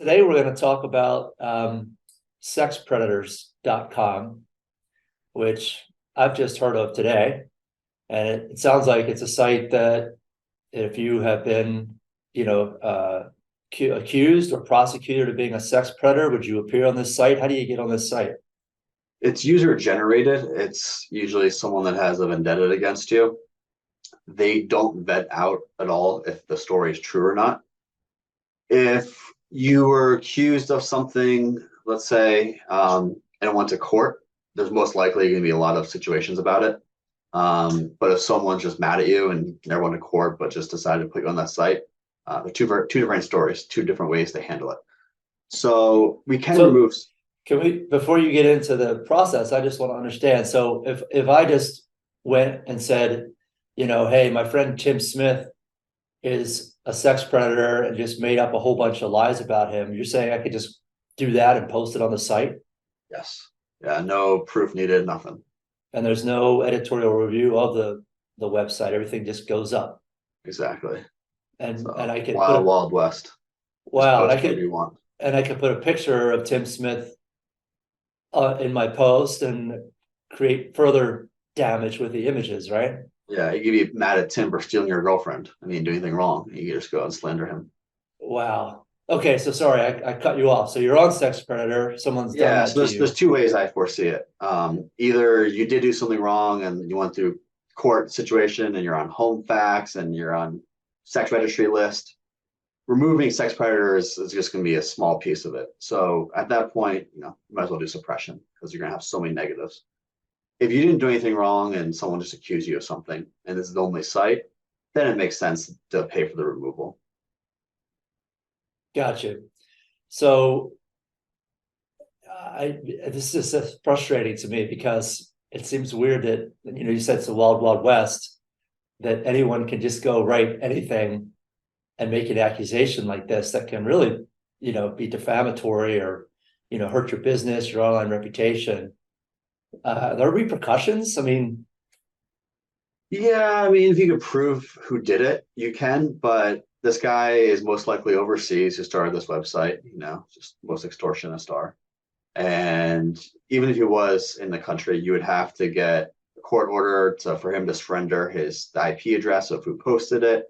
Today we're going to talk about SexPredators.com, which I've just heard of today. And it sounds like it's a site that if you have been, accused or prosecuted of being a sex predator, would you appear on this site? How do you get on this site? It's user generated. It's usually someone that has a vendetta against you. They don't vet out at all if the story is true or not. If you were accused of something, let's say, and it went to court, there's most likely going to be a lot of situations about it. But if someone's just mad at you and never went to court, but just decided to put you on that site, they're two different stories, two different ways to handle it. So we can So remove. can we, before you get into the process, I just want to understand. So if I just went and said, hey, my friend Tim Smith is a sex predator and just made up a whole bunch of lies about him, you're saying I could just do that and post it on the site? Yes. Yeah, no proof needed, nothing. And there's no editorial review of the website. Everything just goes up. Exactly. And So I could put wild, a wild west. Just wow, and post whatever you want. I could put a picture of Tim Smith in my post and create further damage with the images, right? Yeah, you could be mad at Tim for stealing your girlfriend. I mean, do anything wrong. You can just go and slander him. Wow. Okay, so sorry, I cut you off. So you're on Sex Predator. Someone's done Yeah, that so to there's you. two ways I foresee it. Either you did do something wrong and you went through court situation and you're on home facts and you're on sex registry list. Removing sex predators is just going to be a small piece of it. So at that point, you might as well do suppression because you're going to have so many negatives. If you didn't do anything wrong and someone just accused you of something and this is the only site, then it makes sense to pay for the removal. Gotcha. So I this is just frustrating to me because it seems weird that you said it's the wild wild west, that anyone can just go write anything and make an accusation like this that can really be defamatory or hurt your business, your online reputation. There are repercussions. I mean, Yeah, I mean, if you could prove who did it, you can, but this guy is most likely overseas who started this website, just most extortionist are. And even if he was in the country, you would have to get a court order for him to surrender the IP address of who posted it.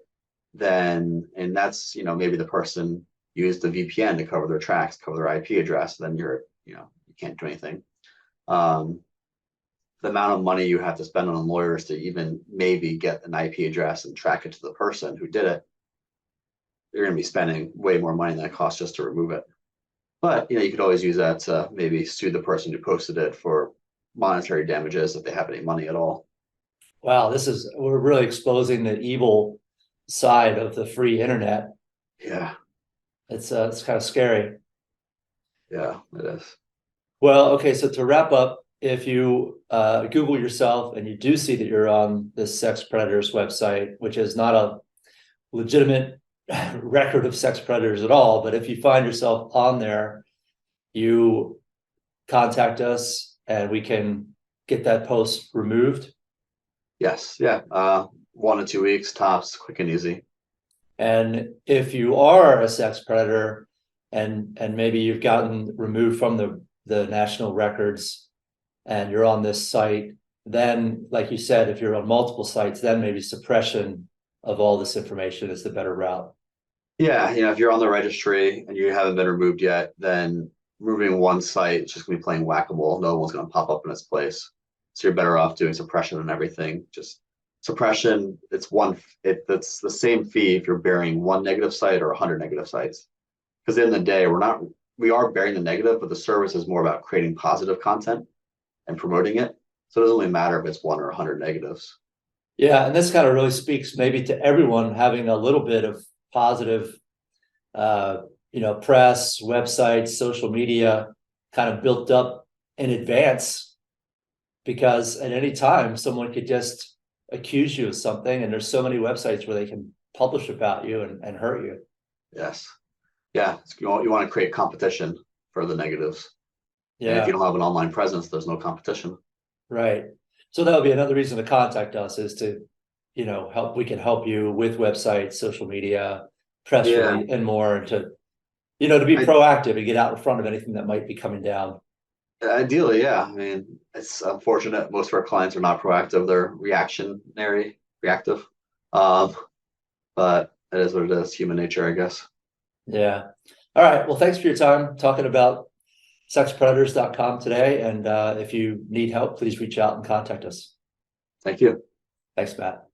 Then, and that's, maybe the person used the VPN to cover their tracks, cover their IP address, then you can't do anything. Um, the amount of money you have to spend on lawyers to even maybe get an IP address and track it to the person who did it, you're going to be spending way more money than it costs just to remove it. But you could always use that to maybe sue the person who posted it for monetary damages if they have any money at all. wow, we're really exposing the evil side of the free internet. Yeah, It's kind of scary. yeah, it is. Well, okay, so to wrap up, if you Google yourself and you do see that you're on this sex predators website, which is not a legitimate record of sex predators at all, but if you find yourself on there, you contact us and we can get that post removed. Yes, yeah. 1 to 2 weeks tops, quick and easy. And if you are a sex predator and maybe you've gotten removed from the national records and you're on this site, then like you said, if you're on multiple sites, then maybe suppression of all this information is the better route. Yeah, if you're on the registry and you haven't been removed yet, then removing one site is just gonna be playing whack-a-mole. No one's gonna pop up in its place. So you're better off doing suppression and everything. Just suppression, it's the same fee if you're burying one negative site or 100 negative sites. Because in the day, we are burying the negative, but the service is more about creating positive content and promoting it. So it doesn't really matter if it's one or 100 negatives. Yeah, and this kind of really speaks maybe to everyone having a little bit of positive press, websites, social media kind of built up in advance, because at any time someone could just accuse you of something, and there's so many websites where they can publish about you and hurt you. Yes. Yeah. You want to create competition for the negatives. And if you Yeah, don't have an online presence, there's no competition. right. So that would be another reason to contact us, is to we can help you with websites, social media, press Yeah. release and more, and to to be I- proactive and get out in front of anything that might be coming down. Ideally, yeah. I mean, it's unfortunate most of our clients are not proactive; they're reactive. Um, but it is what it is. Human nature, I guess. Yeah. All right. Well, thanks for your time talking about sexpredators.com today. And if you need help, please reach out and contact us. Thank you. Thanks, Matt.